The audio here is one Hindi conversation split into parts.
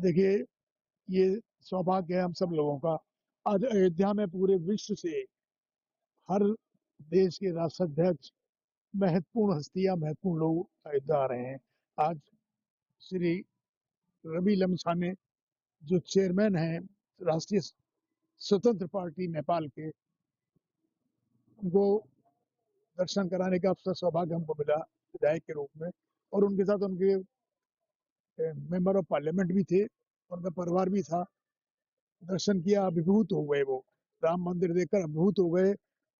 देखिए, ये सौभाग्य है हम सब लोगों का। आज अयोध्या में पूरे विश्व से हर देश के राष्ट्राध्यक्ष, महत्वपूर्ण हस्तियां, महत्वपूर्ण लोग अयोध्या आ रहे हैं। आज श्री रवि लम्छाने, जो चेयरमैन हैं राष्ट्रीय स्वतंत्र पार्टी नेपाल के, उनको दर्शन कराने का अवसर, सौभाग्य हमको मिला विधायक के रूप में। और उनके साथ उनके मेंबर ऑफ पार्लियामेंट भी थे, उनका परिवार भी था। दर्शन किया, अभिभूत हो गए वो। राम मंदिर देखकर अभिभूत हो गए।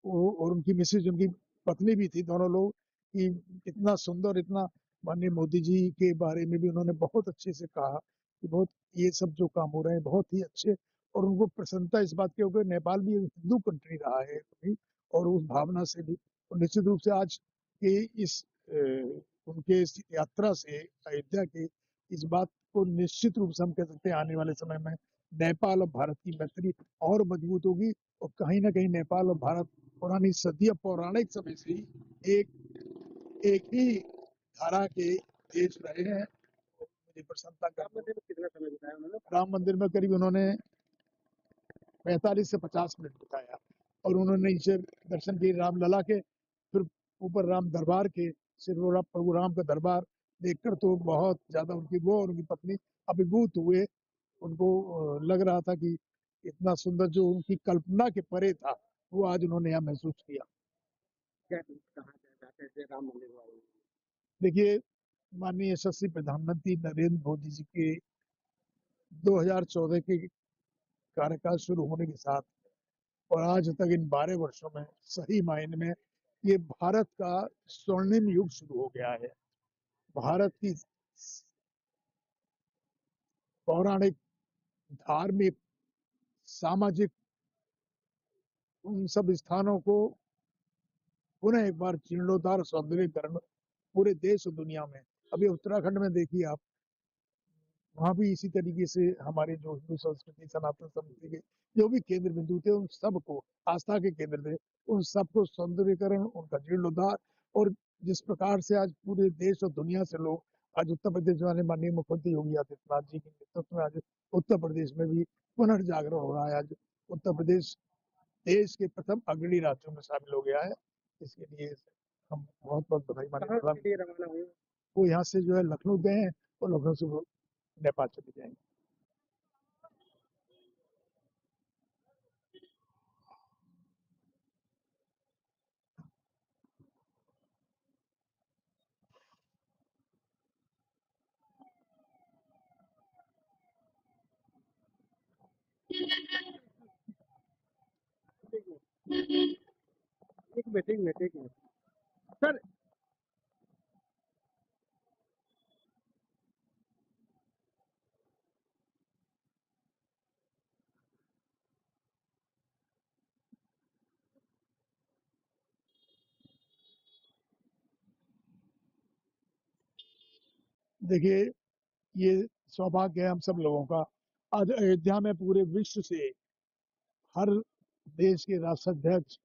और उनकी मिसेज, उनकी पत्नी भी थी, दोनों लोग, कि इतना सुंदर, इतना। माननीय मोदी जी के बारे में भी उन्होंने बहुत अच्छे से कहा कि बहुत ये सब जो काम हो रहे हैं बहुत ही अच्छे। और उनको प्रसन्नता इस बात के ऊपर, नेपाल भी हिंदू कंट्री रहा है कभी, और उस भावना से भी। और निश्चित रूप से आज के इस उनके इस यात्रा से अयोध्या की इस बात को निश्चित रूप से हम कह सकते हैं, आने वाले समय में नेपाल और भारत की मैत्री और मजबूत होगी। और कहीं ना कहीं नेपाल और भारत पुरानी सदियों, पौराणिक समय से ही एक ही धारा के देश रहे हैं। मुझे प्रसन्नता का। राम मंदिर में कितना समय बिताया उन्होंने? राम मंदिर में करीब उन्होंने 45 से 50 मिनट बिताया। और उन्होंने नीचे दर्शन किए रामलला के, फिर ऊपर राम दरबार के, सिर्फ प्रभु राम का दरबार देखकर तो बहुत ज्यादा उनकी, वो और उनकी पत्नी अभिभूत हुए। उनको लग रहा था कि इतना सुंदर, जो उनकी कल्पना के परे था, वो आज उन्होंने यहाँ महसूस किया। क्या कहा चाहते थे राम मंदिर वाले? देखिए, माननीय यशस्वी प्रधानमंत्री नरेंद्र मोदी जी के 2014 के कार्यकाल शुरू होने के साथ और आज तक इन 12 वर्षों में सही मायने में ये भारत का स्वर्णिम युग शुरू हो गया है। भारत की पौराणिक, धार्मिक, सामाजिक, उन सब स्थानों को पुनः एक बार जीर्णोद्धार, सौंदर्यीकरण पूरे देश और दुनिया में। अभी उत्तराखंड में देखिए आप, वहां भी इसी तरीके से हमारे जो हिंदू संस्कृति, सनातन संस्कृति के जो भी केंद्र बिंदु थे, उन सबको, आस्था के केंद्र थे, उन सबको सौंदर्यीकरण, उनका जीर्णोद्धार। और जिस प्रकार से आज पूरे देश और दुनिया से लोग आज उत्तर प्रदेश वाले माननीय मुख्यमंत्री योगी आदित्यनाथ जी के नेतृत्व में आज उत्तर प्रदेश में भी पुनर्जागरण हो रहा है। आज उत्तर प्रदेश देश के प्रथम अग्रणी राज्यों में शामिल हो गया है। इसके लिए हम बहुत बहुत बधाई कहाँ माननीय। के लिए रवाना हुए? वो यहाँ से जो है लखनऊ गए हैं, और लखनऊ से वो नेपाल चले जाएंगे। एक मिनट, एक मिनट, एक मिनट सर। देखिए, ये सौभाग्य है हम सब लोगों का। आज अयोध्या में पूरे विश्व से हर देश के राष्ट्राध्यक्ष,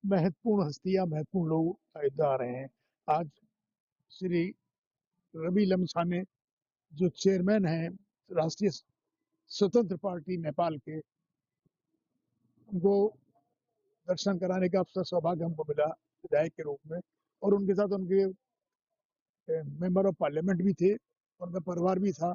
महत्वपूर्ण हस्तियां, महत्वपूर्ण लोग अयोध्या आ रहे हैं। आज श्री रवि लम्छाने, जो चेयरमैन हैं राष्ट्रीय स्वतंत्र पार्टी नेपाल के, उनको दर्शन कराने का अवसर, सौभाग्य हमको मिला विधायक के रूप में। और उनके साथ उनके मेंबर ऑफ पार्लियामेंट भी थे, उनका परिवार भी था।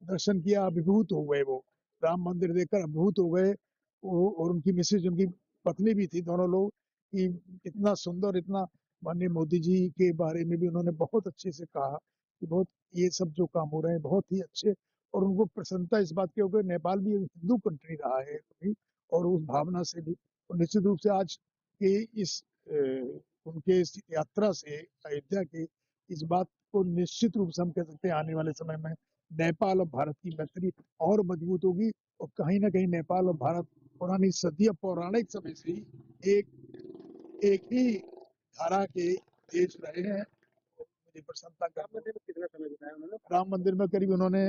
दर्शन किया, अभिभूत हो गए वो। राम मंदिर देखकर अभिभूत हो गए। और उनकी मिसेज, उनकी पत्नी भी थी, दोनों लोग, कि इतना सुंदर, इतना। माननीय मोदी जी के बारे में भी उन्होंने बहुत अच्छे से कहा कि बहुत ये सब जो काम हो रहे हैं बहुत ही अच्छे। और उनको प्रसन्नता इस बात के ऊपर, नेपाल भी हिंदू कंट्री रहा है कभी, और उस भावना से भी। और निश्चित रूप से आज के इस उनके इस यात्रा से अयोध्या की इस बात को निश्चित रूप से हम कह सकते हैं, आने वाले समय में नेपाल और भारत की मैत्री और मजबूत होगी। और कहीं ना कहीं नेपाल और भारत पुरानी सदियों, पौराणिक समय से ही एक ही धारा के देश रहे हैं। मुझे प्रसन्नता का। राम मंदिर में कितना समय बिताया उन्होंने? राम मंदिर में करीब उन्होंने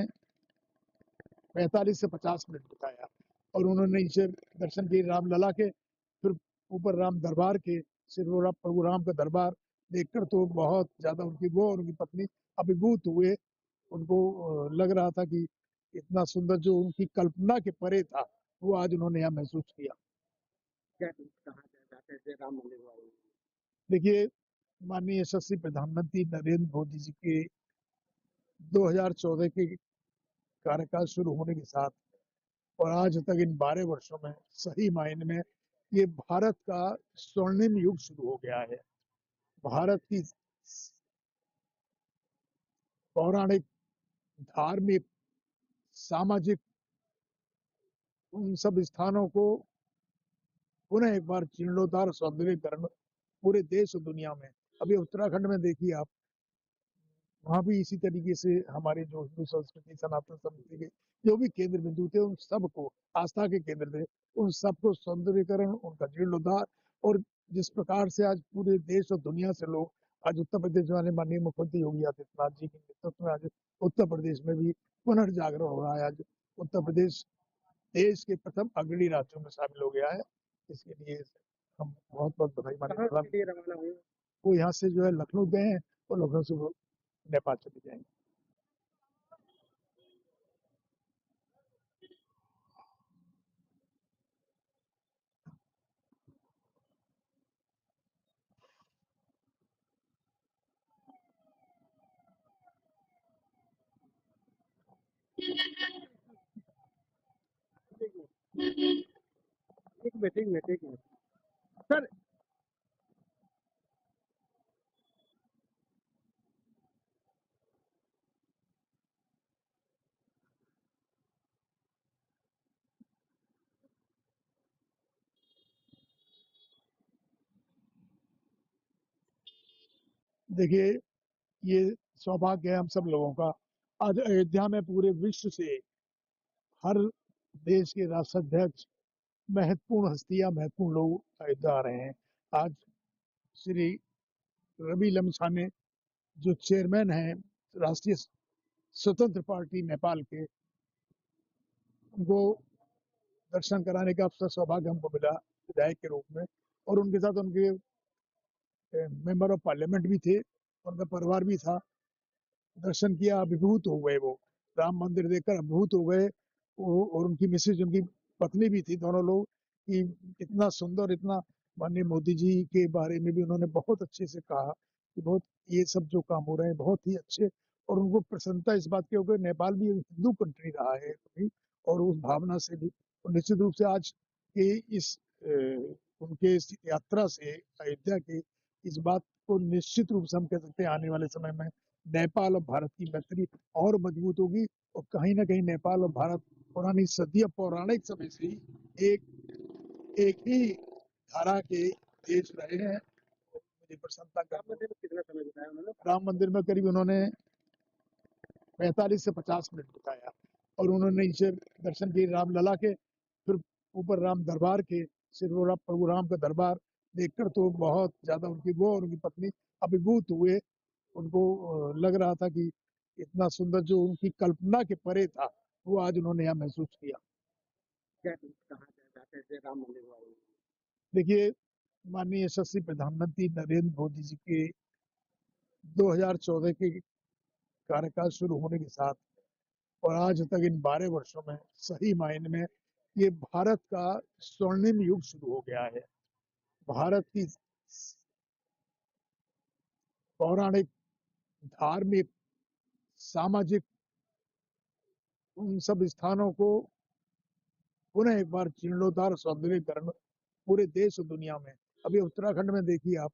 45 से 50 मिनट बिताया। और उन्होंने नीचे दर्शन किए रामलला के, फिर ऊपर राम दरबार के, सिर्फ प्रभु राम का दरबार देखकर तो बहुत ज्यादा उनकी, वो और उनकी पत्नी अभिभूत हुए। उनको लग रहा था कि इतना सुंदर जो उनकी कल्पना के परे था, वो आज उन्होंने यहाँ महसूस किया। क्या कहा जाता है राम मंदिर वाले? देखिए, माननीय यशस्वी प्रधानमंत्री नरेंद्र मोदी जी के 2014 के कार्यकाल शुरू होने के साथ और आज तक इन 12 वर्षों में सही मायने में ये भारत का स्वर्णिम युग शुरू हो गया है। भारत की पौराणिक, धार्मिक, सामाजिक उन सब स्थानों को पुनः एक बार जीर्णोद्धार, सौंदर्यीकरण पूरे देश और दुनिया में। अभी उत्तराखंड में देखिए आप, वहाँ भी इसी तरीके से हमारे जो हिंदू संस्कृति सनातन समिति के जो भी केंद्र बिंदु थे, उन सबको आस्था के केंद्र थे, उन सबको सौंदर्यीकरण, उनका जीर्णोद्धार। और जिस प्रकार से आज पूरे देश और दुनिया से लोग आज उत्तर प्रदेश वाले माननीय मुख्यमंत्री योगी आदित्यनाथ जी के नेतृत्व में आज उत्तर प्रदेश में भी पुनर्जागरण हो रहा है। आज उत्तर प्रदेश देश के प्रथम अग्रणी राज्यों में शामिल हो गया है। इसके लिए हम बहुत बहुत बधाई कहाँ माननीय के लिए रवाना हुए? वो यहाँ से जो है लखनऊ गए हैं और लखनऊ से वो नेपाल चले जाएंगे। एक मिनट एक मिनट सर। देखिए, ये सौभाग्य है हम सब लोगों का। आज अयोध्या में पूरे विश्व से हर देश के राष्ट्राध्यक्ष, महत्वपूर्ण हस्तियां, महत्वपूर्ण लोग अयोध्या आ रहे हैं। आज श्री रवि लम्छाने जो चेयरमैन हैं राष्ट्रीय स्वतंत्र पार्टी नेपाल के, उनको दर्शन कराने का अवसर, सौभाग्य हमको मिला विधायक के रूप में। और उनके साथ उनके मेंबर ऑफ पार्लियामेंट भी थे, उनका परिवार भी था। दर्शन किया, अभिभूत हो गए वो, राम मंदिर देखकर अभिभूत हो गए वो। और उनकी मिसेज, उनकी पत्नी भी थी, दोनों लोग, कि इतना सुंदर, इतना। माननीय मोदी जी के बारे में भी उन्होंने बहुत अच्छे से कहा कि बहुत ये सब जो काम हो रहे हैं बहुत ही अच्छे। और उनको प्रसन्नता इस बात की हो गई, नेपाल भी हिंदू कंट्री रहा है कभी, और उस भावना से भी। और निश्चित रूप से आज के इस उनके इस यात्रा से अयोध्या की इस बात को निश्चित रूप से हम कह सकते हैं आने वाले समय में नेपाल और भारत की मैत्री और मजबूत होगी। और कहीं ना कहीं नेपाल और भारत पुरानी सदियों, पौराणिक समय से ही एक ही धारा के देश रहे हैं। मुझे प्रसन्नता राम का, मंदिर में कितना समय बिताया उन्होंने? राम मंदिर में करीब उन्होंने 45 से 50 मिनट बिताया। और उन्होंने नीचे दर्शन किए रामलला के, फिर ऊपर राम दरबार के, सिर्फ प्रभु राम का दरबार देखकर तो बहुत ज्यादा उनकी, वो और उनकी पत्नी अभिभूत हुए। उनको लग रहा था कि इतना सुंदर जो उनकी कल्पना के परे था, वो आज उन्होंने यहाँ महसूस किया। क्या कहा जाता है राम मंदिर वाले? देखिए, माननीय यशस्वी प्रधानमंत्री नरेंद्र मोदी जी के 2014 के कार्यकाल शुरू होने के साथ और आज तक इन 12 वर्षों में सही मायने में ये भारत का स्वर्णिम युग शुरू हो गया है। भारत की पौराणिक, धार्मिक, सामाजिक उन सब स्थानों को पुनः एक बार जीर्णोद्धार, सौंदर्यीकरण पूरे देश और दुनिया में। अभी उत्तराखंड में देखिए आप,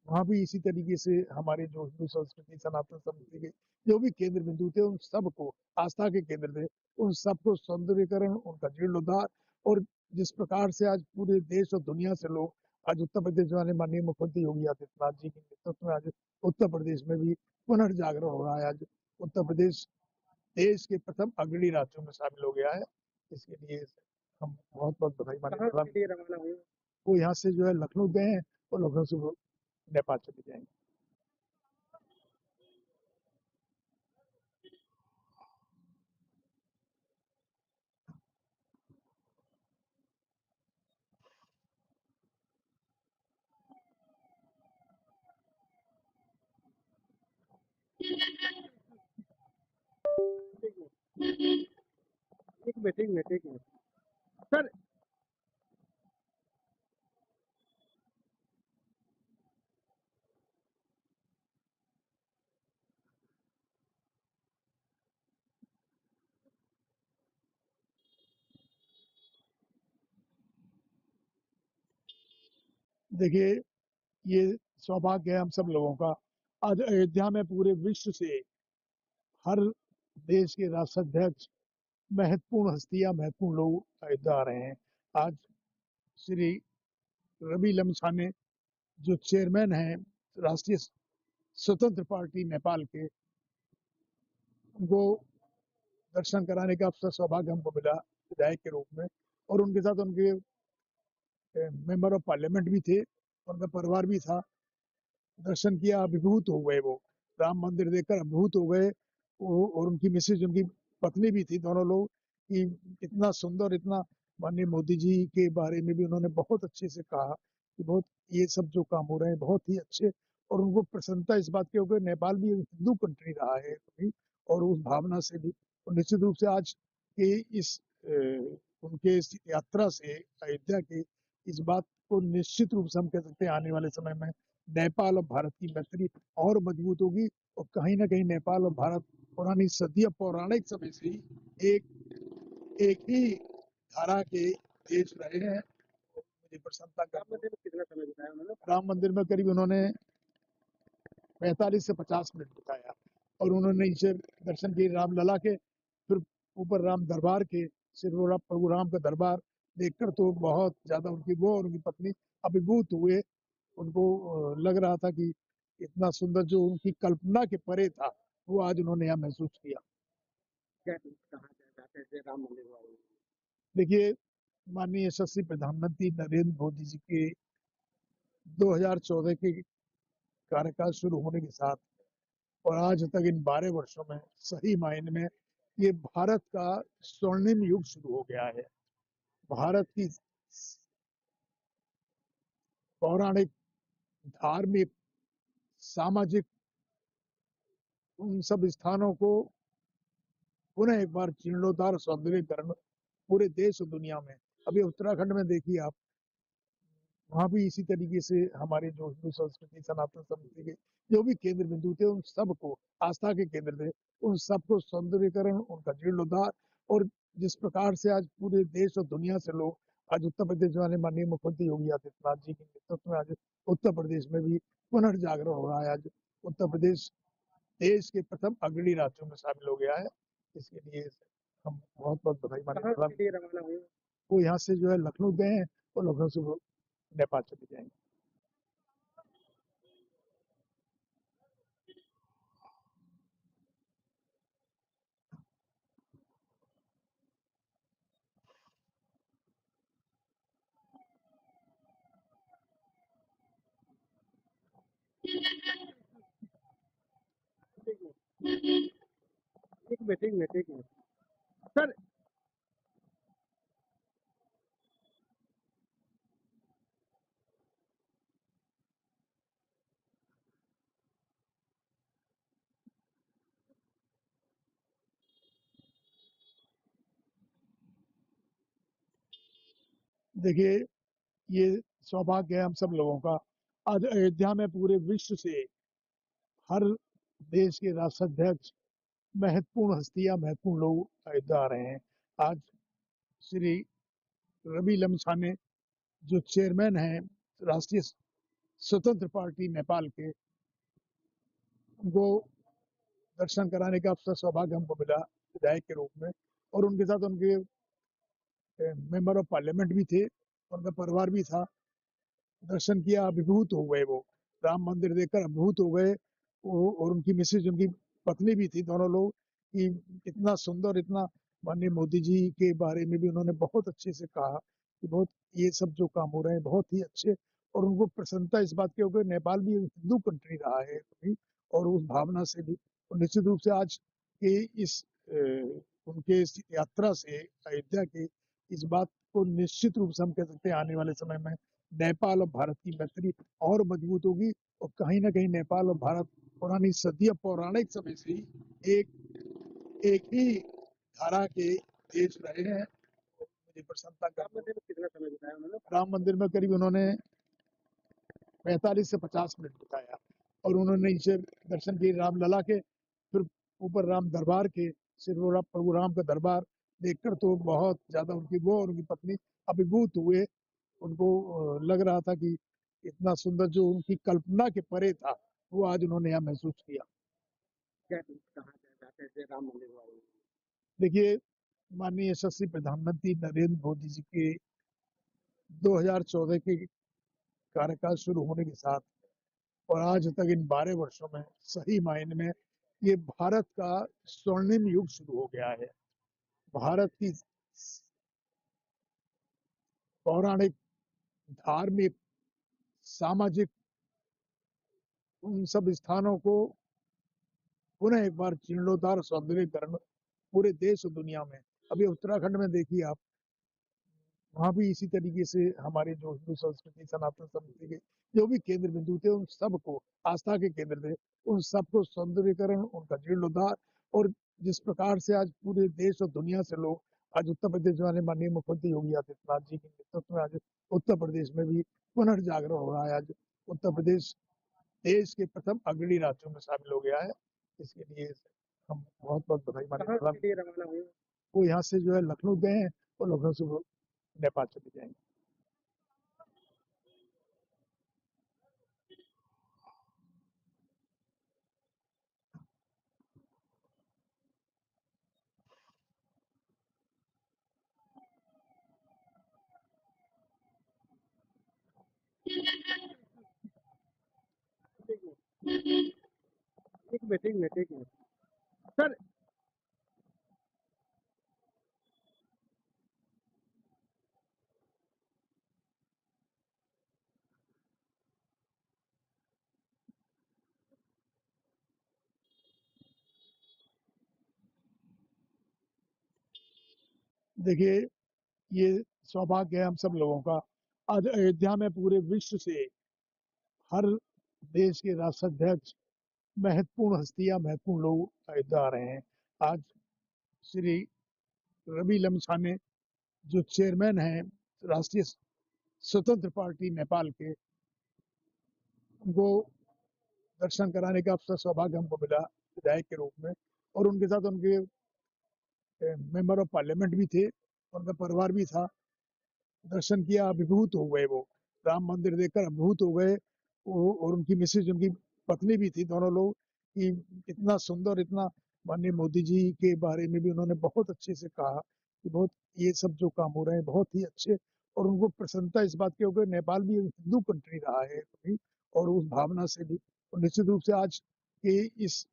वहाँ भी इसी तरीके से हमारे जो हिंदू संस्कृति सनातन समिति के जो भी केंद्र बिंदु थे, उन सबको आस्था के केंद्र थे, उन सबको सौंदर्यीकरण, उनका जीर्णोद्धार। और जिस प्रकार से आज पूरे देश और दुनिया से लोग आज उत्तर प्रदेश वाले माननीय मुख्यमंत्री योगी आदित्यनाथ जी के नेतृत्व में आज उत्तर प्रदेश में भी पुनर्जागरण हो रहा है। आज उत्तर प्रदेश देश के प्रथम अग्रणी राज्यों में शामिल हो गया है। इसके लिए हम बहुत बहुत बधाई कहाँ माननीय, के लिए रवाना हुए? वो यहाँ से जो है लखनऊ गए हैं और लखनऊ से वो नेपाल चले जाएंगे। एक मिनट एक मीटिंग मीटिंग सर। देखिए, ये सौभाग्य है हम सब लोगों का। आज अयोध्या में पूरे विश्व से हर देश के राष्ट्राध्यक्ष, महत्वपूर्ण हस्तियां, महत्वपूर्ण लोग अयोध्या आ रहे हैं। आज श्री रवि लम्छाने, जो चेयरमैन हैं राष्ट्रीय स्वतंत्र पार्टी नेपाल के, उनको दर्शन कराने का अवसर, सौभाग्य हमको मिला विधायक के रूप में। और उनके साथ उनके मेंबर ऑफ पार्लियामेंट भी थे, उनका परिवार भी था। दर्शन किया, अभिभूत हो गए वो। राम मंदिर देखकर अभिभूत हो गए वो। और उनकी मिसेज, उनकी पत्नी भी थी, दोनों लोग, कि इतना सुंदर, इतना। माननीय मोदी जी के बारे में भी उन्होंने बहुत अच्छे से कहा कि बहुत, ये सब जो काम हो रहे हैं बहुत ही अच्छे। और उनको प्रसन्नता इस बात की हो गई, नेपाल भी एक हिंदू कंट्री रहा है कभी, और उस भावना से भी। और निश्चित रूप से आज के इस उनके इस यात्रा से अयोध्या के, इस बात को निश्चित रूप से हम कह सकते हैं आने वाले समय में नेपाल और भारत की मैत्री और मजबूत होगी। और कहीं ना कहीं नेपाल और भारत पुरानी सदियों, पौराणिक समय से ही एक ही धारा के देश रहे हैं। तो मुझे प्रसन्नता का, राम मंदिर में कितना समय बिताया उन्होंने? राम मंदिर में करीब उन्होंने 45 से 50 मिनट बिताया। और उन्होंने नीचे दर्शन किए रामलला के, फिर ऊपर राम दरबार के, श्री प्रभु राम का दरबार देखकर तो बहुत ज्यादा उनकी, वो और उनकी पत्नी अभिभूत हुए। उनको लग रहा था कि इतना सुंदर जो उनकी कल्पना के परे था, वो आज उन्होंने यहाँ महसूस किया। क्या कहा जाता है राम मंदिर वाले? देखिए, माननीय यशस्वी प्रधानमंत्री नरेंद्र मोदी जी के 2014 के कार्यकाल शुरू होने के साथ और आज तक इन 12 वर्षों में सही मायने में ये भारत का स्वर्णिम युग शुरू हो गया है। भारत की पौराणिक, धार्मिक, सामाजिक, उन सब स्थानों को पुनः एक बार जीर्णोद्धार, सौंदर्यीकरण पूरे देश और दुनिया में। अभी उत्तराखंड में देखिए आप, वहां भी इसी तरीके से हमारे जो हिंदू संस्कृति, सनातन संस्कृति के जो भी केंद्र बिंदु थे, उन सबको, आस्था के केंद्र थे, उन सबको सौंदर्यीकरण, उनका जीर्णोद्धार। और जिस प्रकार से आज पूरे देश और दुनिया से लोग आज उत्तर प्रदेश वाले माननीय मुख्यमंत्री योगी आदित्यनाथ जी के नेतृत्व में आज उत्तर प्रदेश में भी पुनर्जागरण हो रहा है। आज उत्तर प्रदेश देश के प्रथम अग्रणी राज्यों में शामिल हो गया है। इसके लिए हम बहुत बहुत बधाई माननीय कहाँ के लिए प्रधानमंत्री। रवाना हुए? वो यहाँ से जो है लखनऊ गए हैं, और लखनऊ से वो नेपाल चले जाएंगे। एक मीटिंग सर। देखिए, ये सौभाग्य है हम सब लोगों का। आज अयोध्या में पूरे विश्व से हर देश के राष्ट्राध्यक्ष, महत्वपूर्ण हस्तियां, महत्वपूर्ण लोग अयोध्या आ रहे हैं। आज श्री रवि लम्छाने, जो चेयरमैन हैं राष्ट्रीय स्वतंत्र पार्टी नेपाल के, उनको दर्शन कराने का अवसर, सौभाग्य हमको मिला विधायक के रूप में। और उनके साथ उनके मेंबर ऑफ पार्लियामेंट भी थे, उनका परिवार भी था। दर्शन किया, अभिभूत हो गए वो। राम मंदिर देखकर अभिभूत हो गए वो। और उनकी मिसेज, उनकी पत्नी भी थी, दोनों लोग, कि इतना सुंदर, इतना। माननीय मोदी जी के बारे में भी उन्होंने बहुत अच्छे से कहा कि बहुत, ये सब जो काम हो रहे हैं बहुत ही अच्छे। और उनको प्रसन्नता इस बात की हो गई, नेपाल भी एक हिंदू कंट्री रहा है कभी, और उस भावना से भी। और निश्चित रूप से आज के इस उनके इस यात्रा से अयोध्या के, इस बात को निश्चित रूप से हम कह सकते हैं आने वाले समय में नेपाल और भारत की मैत्री और मजबूत होगी। और कहीं ना कहीं नेपाल और भारत पुरानी सदियों, पौराणिक समय से ही एक ही धारा के देश रहे हैं, मुझे प्रसन्नता राम का। मंदिर में कितना समय बिताया उन्होंने? राम मंदिर में करीब उन्होंने 45 से 50 मिनट बिताया और उन्होंने नीचे दर्शन किए रामलला के, फिर ऊपर राम दरबार के, सिर्फ प्रभु राम का दरबार देखकर तो बहुत ज्यादा उनकी वो और उनकी पत्नी अभिभूत हुए। उनको लग रहा था कि इतना सुंदर जो उनकी कल्पना के परे था वो आज उन्होंने यहाँ महसूस किया। क्या कहा जाता है राम मंदिर वाले? देखिए, माननीय यशस्वी प्रधानमंत्री नरेंद्र मोदी जी के 2014 के कार्यकाल शुरू होने के साथ और आज तक इन 12 वर्षों में सही मायने में ये भारत का स्वर्णिम युग शुरू हो गया है। भारत की पौराणिक, धार्मिक, सामाजिक उन सब स्थानों को पुनः एक बार जीर्णोद्धार, सौंदर्यीकरण पूरे देश और दुनिया में। अभी उत्तराखंड में देखिए आप, वहां भी इसी तरीके से हमारे जो हिंदू संस्कृति, सनातन समिति के जो भी केंद्र बिंदु थे, उन सबको आस्था के केंद्र थे, उन सबको सौंदर्यीकरण, उनका जीर्णोद्धार। और जिस प्रकार से आज पूरे देश और दुनिया से लोग आज उत्तर प्रदेश वाले माननीय मुख्यमंत्री योगी आदित्यनाथ जी के नेतृत्व में आज उत्तर प्रदेश में भी पुनर्जागरण हो रहा है। आज उत्तर प्रदेश देश के प्रथम अग्रणी राज्यों में शामिल हो गया है। इसके लिए हम बहुत बहुत बधाई कहाँ माननीय। के लिए रवाना हुए? वो यहाँ से जो है लखनऊ गए हैं और लखनऊ से वो नेपाल चले जाएंगे। एक मीटिंग में सर। देखिए, ये सौभाग्य है हम सब लोगों का। आज अयोध्या में पूरे विश्व से हर देश के राष्ट्राध्यक्ष, महत्वपूर्ण हस्तियां, महत्वपूर्ण लोग अयोध्या आ रहे हैं। आज श्री रवि लम्छाने जो चेयरमैन हैं राष्ट्रीय स्वतंत्र पार्टी नेपाल के, उनको दर्शन कराने का अवसर, सौभाग्य हमको मिला विधायक के रूप में। और उनके साथ उनके मेंबर ऑफ पार्लियामेंट भी थे, उनका परिवार भी था। दर्शन किया, अभिभूत हो गए वो, राम मंदिर देखकर अभिभूत हो गए। वो और उनकी मिसेज, उनकी पत्नी भी थी, दोनों लोग, कि इतना सुंदर, इतना। माननीय मोदी जी के बारे में भी उन्होंने बहुत अच्छे से कहा कि बहुत ये सब जो काम हो रहे हैं बहुत ही अच्छे। और उनको प्रसन्नता इस बात की हो गई, नेपाल भी हिंदू कंट्री रहा है कभी, और उस भावना से भी। और निश्चित रूप से आज के इस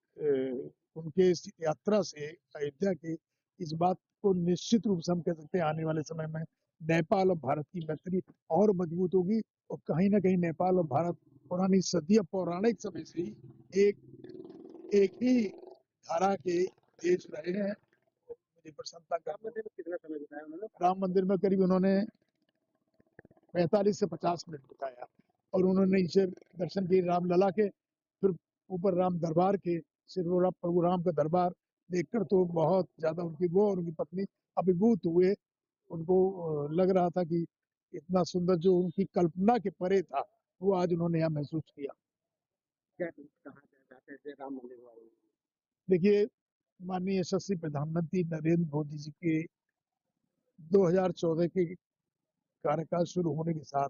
उनके इस यात्रा से अयोध्या की इस बात को निश्चित रूप से हम कह सकते हैं आने वाले समय में नेपाल और भारत की मैत्री और मजबूत होगी। और कहीं ना कहीं नेपाल और भारत पुरानी सदियों, पौराणिक समय से ही एक ही धारा के देश रहे हैं, मुझे प्रसन्नता राम का। मंदिर में कितना समय बिताया उन्होंने? राम मंदिर में करीब उन्होंने 45 से 50 मिनट बिताया और उन्होंने नीचे दर्शन किए रामलला के, फिर ऊपर राम दरबार के, सिर्फ प्रभु राम का दरबार देखकर तो बहुत ज्यादा उनकी वो और उनकी पत्नी अभिभूत हुए। उनको लग रहा था कि इतना सुंदर जो उनकी कल्पना के परे था वो आज उन्होंने यहाँ महसूस किया। क्या कहा जाता है राम मंदिर वाले? देखिए, माननीय यशस्वी प्रधानमंत्री नरेंद्र मोदी जी के 2014 के कार्यकाल शुरू होने के साथ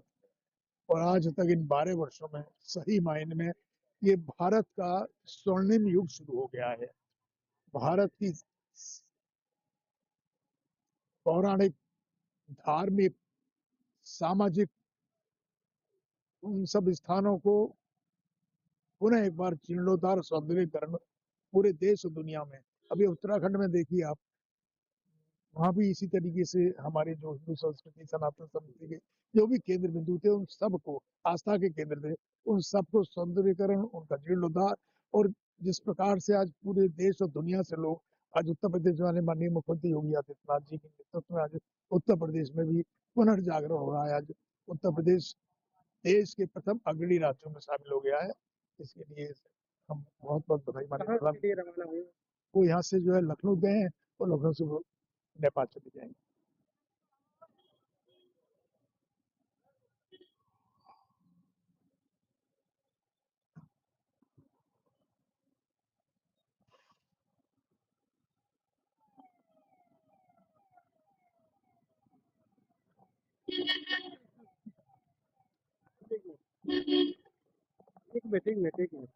और आज तक इन 12 वर्षों में सही मायने में ये भारत का स्वर्णिम युग शुरू हो गया है। भारत की पौराणिक, धार्मिक, सामाजिक उन सब स्थानों को पुनः एक बार जीर्णोद्धार, सौंदर्यीकरण पूरे देश और दुनिया में। अभी उत्तराखंड में देखिए आप, वहां भी इसी तरीके से हमारे जो हिंदू संस्कृति, सनातन समिति के जो भी केंद्र बिंदु थे, उन सबको आस्था के केंद्र थे, उन सबको सौंदर्यीकरण, उनका जीर्णोद्धार। और जिस प्रकार से आज पूरे देश और दुनिया से लोग आज उत्तर प्रदेश वाले माननीय मुख्यमंत्री योगी आदित्यनाथ जी के नेतृत्व में आज उत्तर प्रदेश में भी पुनर्जागरण हो रहा है। आज उत्तर प्रदेश देश के प्रथम अग्रणी राज्यों में शामिल हो गया है। इसके लिए हम बहुत बहुत बधाई कहाँ माननीय। के लिए रवाना हुए? वो यहाँ से जो है लखनऊ गए हैं और लखनऊ से वो नेपाल चले जाएंगे। एक मिनट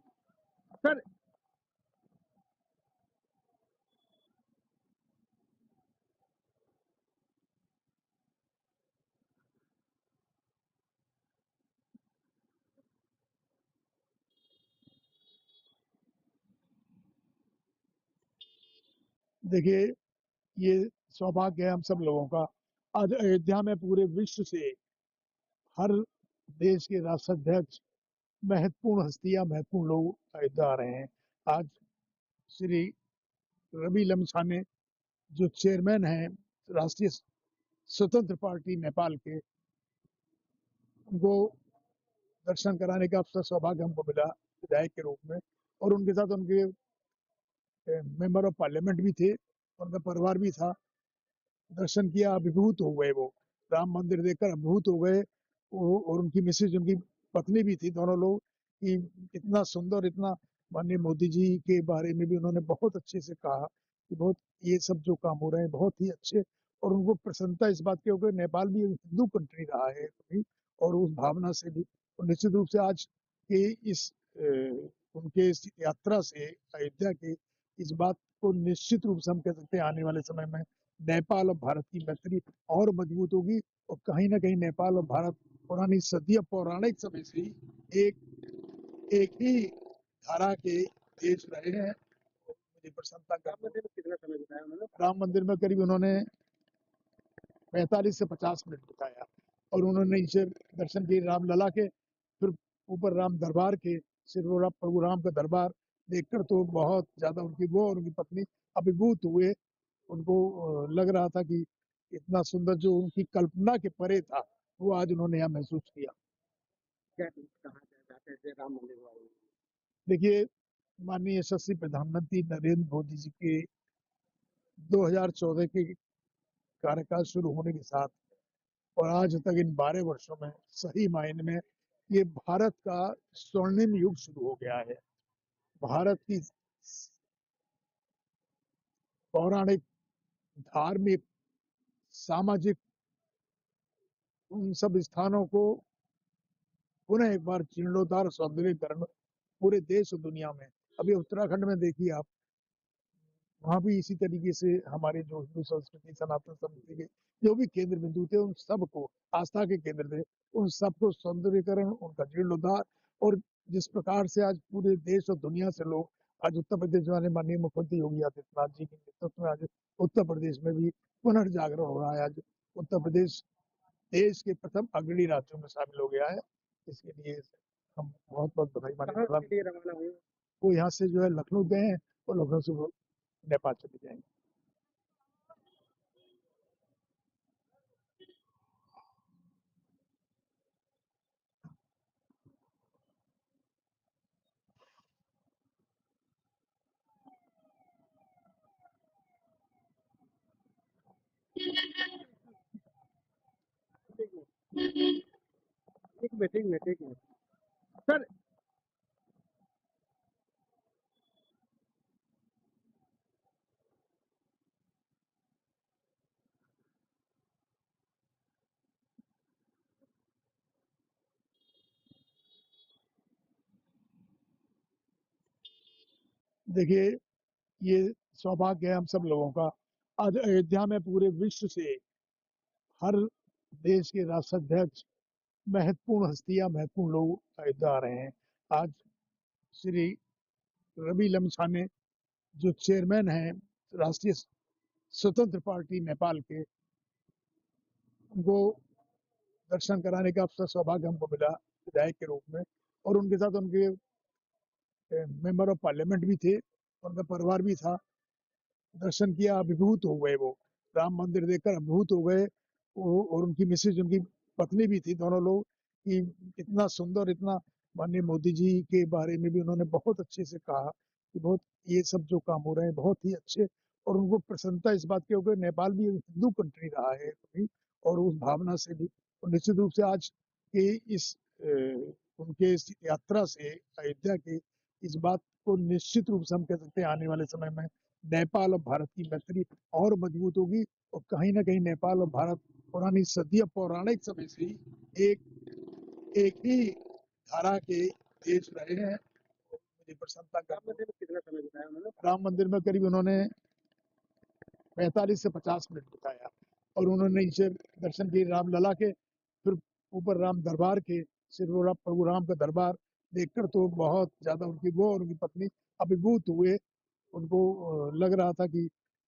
सर। देखिए, ये सौभाग्य है हम सब लोगों का। आज अयोध्या में पूरे विश्व से हर देश के राष्ट्राध्यक्ष, महत्वपूर्ण हस्तियां, महत्वपूर्ण लोग अयोध्या आ रहे हैं। आज श्री रवि लम्छाने, जो चेयरमैन हैं राष्ट्रीय स्वतंत्र पार्टी नेपाल के, उनको दर्शन कराने का अवसर, सौभाग्य हमको मिला विधायक के रूप में। और उनके साथ उनके मेंबर ऑफ पार्लियामेंट भी थे, उनका परिवार भी था। दर्शन किया, अभिभूत हो गए वो। राम मंदिर देखकर अभिभूत हो गए वो। और उनकी मिसेज, उनकी पत्नी भी थी, दोनों लोग, कि इतना सुंदर, इतना। माननीय मोदी जी के बारे में भी उन्होंने बहुत अच्छे से कहा कि बहुत, ये सब जो काम हो रहे हैं बहुत ही अच्छे। और उनको प्रसन्नता इस बात की हो गई, नेपाल भी एक हिंदू कंट्री रहा है कभी, और उस भावना से भी। और निश्चित रूप से आज के इस उनके इस यात्रा से अयोध्या के, इस बात को निश्चित रूप से हम कह सकते हैं आने वाले समय में नेपाल और भारत की मैत्री और मजबूत होगी। और कहीं ना कहीं नेपाल और भारत पुरानी सदियों, पौराणिक समय से ही एक ही धारा के देश रहे हैं। तो मुझे प्रसन्नता का, राम मंदिर में कितना समय बिताया उन्होंने? राम मंदिर में करीब उन्होंने 45 से 50 मिनट बिताया। और उन्होंने नीचे दर्शन किए रामलला के, फिर ऊपर राम दरबार के, श्री प्रभु राम का दरबार देखकर तो बहुत ज्यादा उनकी, वो और उनकी पत्नी अभिभूत हुए। उनको लग रहा था कि इतना सुंदर जो उनकी कल्पना के परे था, वो आज उन्होंने यहाँ महसूस किया। क्या कहा जाता है जय राम मंदिर वाले? देखिए, माननीय यशस्वी प्रधानमंत्री नरेंद्र मोदी जी के 2014 के कार्यकाल शुरू होने के साथ और आज तक इन 12 वर्षों में सही मायने में ये भारत का स्वर्णिम युग शुरू हो गया है। भारत की पौराणिक, धार्मिक, सामाजिक, उन सब स्थानों को पुनः एक बार जीर्णोद्धार, सौंदर्यीकरण पूरे देश और दुनिया में। अभी उत्तराखंड में देखिए आप, वहां भी इसी तरीके से हमारे जो हिंदू संस्कृति, सनातन संस्कृति के जो भी केंद्र बिंदु थे, उन सबको, आस्था के केंद्र थे, उन सबको सौंदर्यीकरण, उनका जीर्णोद्धार। और जिस प्रकार से आज पूरे देश और दुनिया से लोग आज उत्तर प्रदेश वाले माननीय मुख्यमंत्री योगी आदित्यनाथ जी के नेतृत्व में आज उत्तर प्रदेश में भी पुनर्जागरण हो रहा है। आज उत्तर प्रदेश देश के प्रथम अग्रणी राज्यों में शामिल हो गया है। इसके लिए हम बहुत बहुत बधाई माननीय कहाँ के लिए प्रधानमंत्री। रवाना हुए? वो यहाँ से जो है लखनऊ गए हैं, और लखनऊ से वो नेपाल चले जाएंगे। एक मिनट सर। देखिए, ये सौभाग्य है हम सब लोगों का। आज अयोध्या में पूरे विश्व से हर देश के राष्ट्राध्यक्ष, महत्वपूर्ण हस्तियां, महत्वपूर्ण लोग अयोध्या आ रहे हैं। आज श्री रवि लम्छाने, जो चेयरमैन हैं राष्ट्रीय स्वतंत्र पार्टी नेपाल के, उनको दर्शन कराने का अवसर, सौभाग्य हमको मिला विधायक के रूप में। और उनके साथ उनके मेंबर ऑफ पार्लियामेंट भी थे, उनका परिवार भी था। दर्शन किया, अभिभूत हो गए वो। राम मंदिर देखकर अभिभूत हो गए वो। और उनकी मिसेज, उनकी पत्नी भी थी, दोनों लोग, कि इतना सुंदर, इतना। माननीय मोदी जी के बारे में भी उन्होंने बहुत अच्छे से कहा कि बहुत, ये सब जो काम हो रहे हैं बहुत ही अच्छे। और उनको प्रसन्नता इस बात की हो कि नेपाल भी एक हिंदू कंट्री रहा है कभी, और उस भावना से भी, और निश्चित रूप से आज के इस उनके इस यात्रा से अयोध्या की इस बात को निश्चित रूप से हम कह सकते हैं आने वाले समय में नेपाल और भारत की मैत्री और मजबूत होगी। और कहीं ना कहीं नेपाल और भारत पुरानी सदियों पौराणिक समय से ही एक ही धारा के देश रहे हैं। मुझे प्रसन्नता राम का, मंदिर में कितना समय बिताया उन्होंने? राम मंदिर में करीब उन्होंने 45 से 50 मिनट बिताया, और उन्होंने नीचे दर्शन किए रामलला के, फिर ऊपर राम दरबार के, सिर्फ प्रभु राम का दरबार देखकर तो बहुत ज्यादा उनकी वो और उनकी पत्नी अभिभूत हुए। उनको लग रहा था कि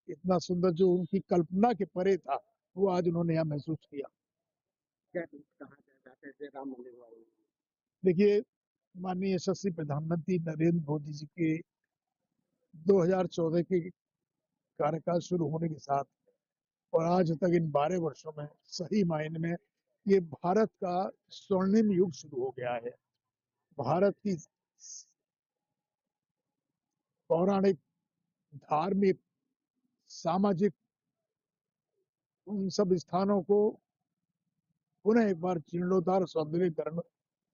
इतना सुंदर जो उनकी कल्पना के परे था, वो आज उन्होंने यहाँ महसूस किया। क्या कहा जाता है राम मंदिर वाले? देखिए, माननीय यशस्वी प्रधानमंत्री नरेंद्र मोदी जी के 2014 के कार्यकाल शुरू होने के साथ और आज तक इन 12 वर्षों में सही मायने में ये भारत का स्वर्णिम युग शुरू हो गया है। भारत की पौराणिक, धार्मिक, सामाजिक उन सब स्थानों को पुनः एक बार जीर्णोद्धार, सौंदर्यीकरण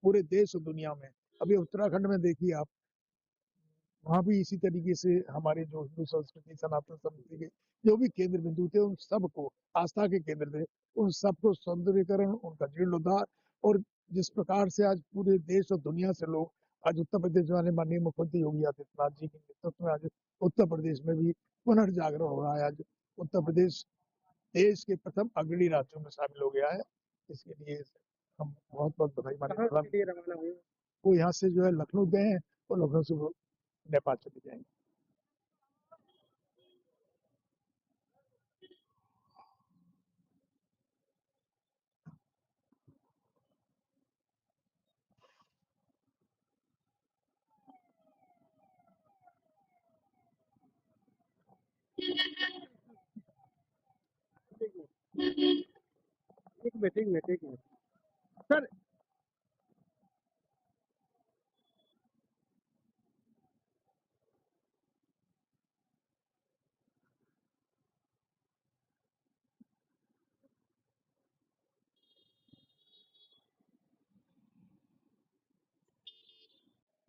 पूरे देश और दुनिया में। अभी उत्तराखंड में देखिए आप, वहां भी इसी तरीके से हमारे जो हिंदू संस्कृति सनातन संस्कृति के जो भी केंद्र बिंदु थे, उन सबको आस्था के केंद्र थे, उन सबको सौंदर्यीकरण, उनका जीर्णोद्धार, और जिस प्रकार से आज पूरे देश और दुनिया से लोग आज उत्तर प्रदेश वाले माननीय मुख्यमंत्री योगी आदित्यनाथ जी के नेतृत्व में आज उत्तर प्रदेश में भी पुनर्जागरण हो रहा है। आज उत्तर प्रदेश देश के प्रथम अग्रणी राज्यों में शामिल हो गया है। इसके लिए हम बहुत बहुत बधाई कहाँ माननीय, के लिए रवाना हुए? वो यहाँ से जो है लखनऊ गए हैं, और लखनऊ से वो नेपाल चले जाएंगे। एक मिनट सर।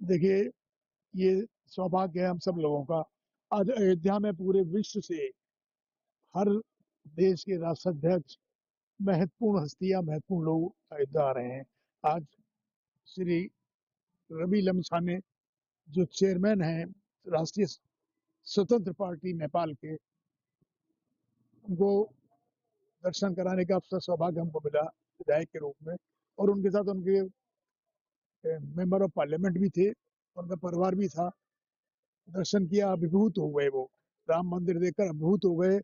देखिए, ये सौभाग्य है हम सब लोगों का, आज अयोध्या में पूरे विश्व से हर देश के राष्ट्राध्यक्ष, महत्वपूर्ण हस्तियां, महत्वपूर्ण लोग अयोध्या आ रहे हैं। आज श्री रवि लम्छाने जो चेयरमैन हैं राष्ट्रीय स्वतंत्र पार्टी नेपाल के, उनको दर्शन कराने का अवसर, सौभाग्य हमको मिला विधायक के रूप में, और उनके साथ उनके मेंबर ऑफ पार्लियामेंट भी थे, उनका परिवार भी था। दर्शन किया, अभिभूत हो गए वो, राम मंदिर देखकर अभिभूत हो गए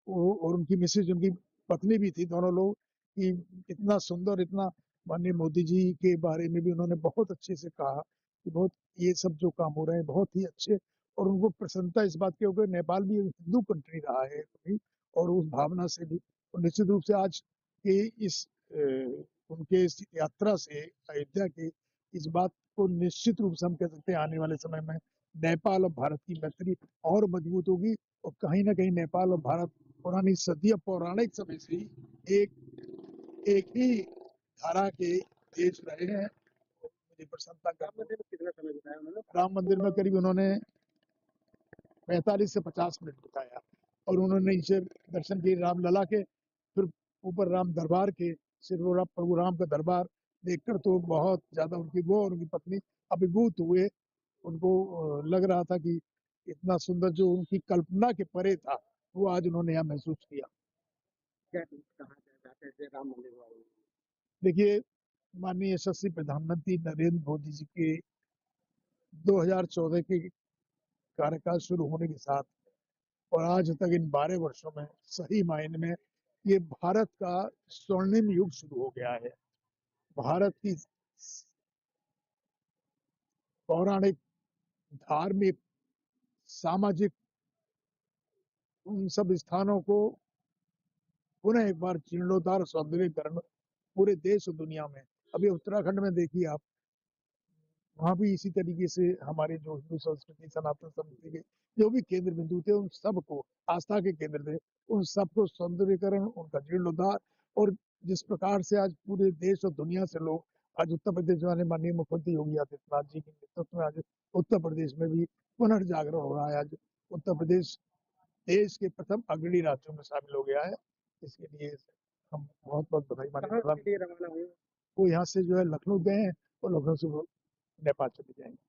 वो, और उनकी मिसेज, उनकी पत्नी भी थी, दोनों लोग, कि इतना सुंदर, इतना, माननीय मोदी जी के बारे में भी उन्होंने बहुत अच्छे से कहा कि बहुत ये सब जो काम हो रहे हैं बहुत ही अच्छे, और उनको प्रसन्नता इस बात की हो कि नेपाल भी एक हिंदू कंट्री रहा है कभी, और उस भावना से भी, और निश्चित रूप से आज के इस उनके इस यात्रा से अयोध्या की इस बात को निश्चित रूप से हम कह सकते हैं आने वाले समय में नेपाल और भारत की मैत्री और मजबूत होगी। और कहीं ना कहीं नेपाल और भारत पुरानी सदियों पौराणिक समय से ही एक ही धारा के देश रहे हैं। मुझे प्रसन्नता का, राम मंदिर में कितना समय बिताया उन्होंने? राम मंदिर में करीब उन्होंने 45 से 50 मिनट बिताया, और उन्होंने नीचे दर्शन किए रामलला के, फिर ऊपर राम दरबार के, सिर्फ प्रभु राम का दरबार देखकर तो बहुत ज्यादा उनकी वो और उनकी पत्नी अभिभूत हुए। उनको लग रहा था कि इतना सुंदर जो उनकी कल्पना के परे था, वो आज उन्होंने यहाँ महसूस किया। क्या कहा जाता है राम मंदिर वाले? देखिए, माननीय यशस्वी प्रधानमंत्री नरेंद्र मोदी जी के 2014 के कार्यकाल शुरू होने के साथ और आज तक इन 12 वर्षों में सही मायने में ये भारत का स्वर्णिम युग शुरू हो गया है। भारत की पौराणिक, धार्मिक, सामाजिक उन सब स्थानों को पुनः एक बार जीर्णोद्धार, सौंदर्यीकरण पूरे देश और दुनिया में। अभी उत्तराखंड में देखिए आप, वहाँ भी इसी तरीके से हमारे जो हिंदू संस्कृति सनातन संस्कृति के जो भी केंद्र बिंदु थे उन सबको आस्था के केंद्र थे उन सबको सौंदर्यकरण उनका जीर्णोद्धार और जिस प्रकार से आज पूरे देश और दुनिया से लोग आज उत्तर प्रदेश वाले माननीय मुख्यमंत्री योगी आदित्यनाथ जी के नेतृत्व में आज उत्तर प्रदेश में भी पुनर्जागरण हो रहा है। आज उत्तर प्रदेश देश के प्रथम अग्रणी राज्यों में शामिल हो गया है। इसके लिए हम बहुत बहुत बधाई माननीय कहाँ के लिए प्रधानमंत्री। रवाना हुए? वो यहाँ से जो है लखनऊ गए हैं और लखनऊ से वो नेपाल चले जाएंगे।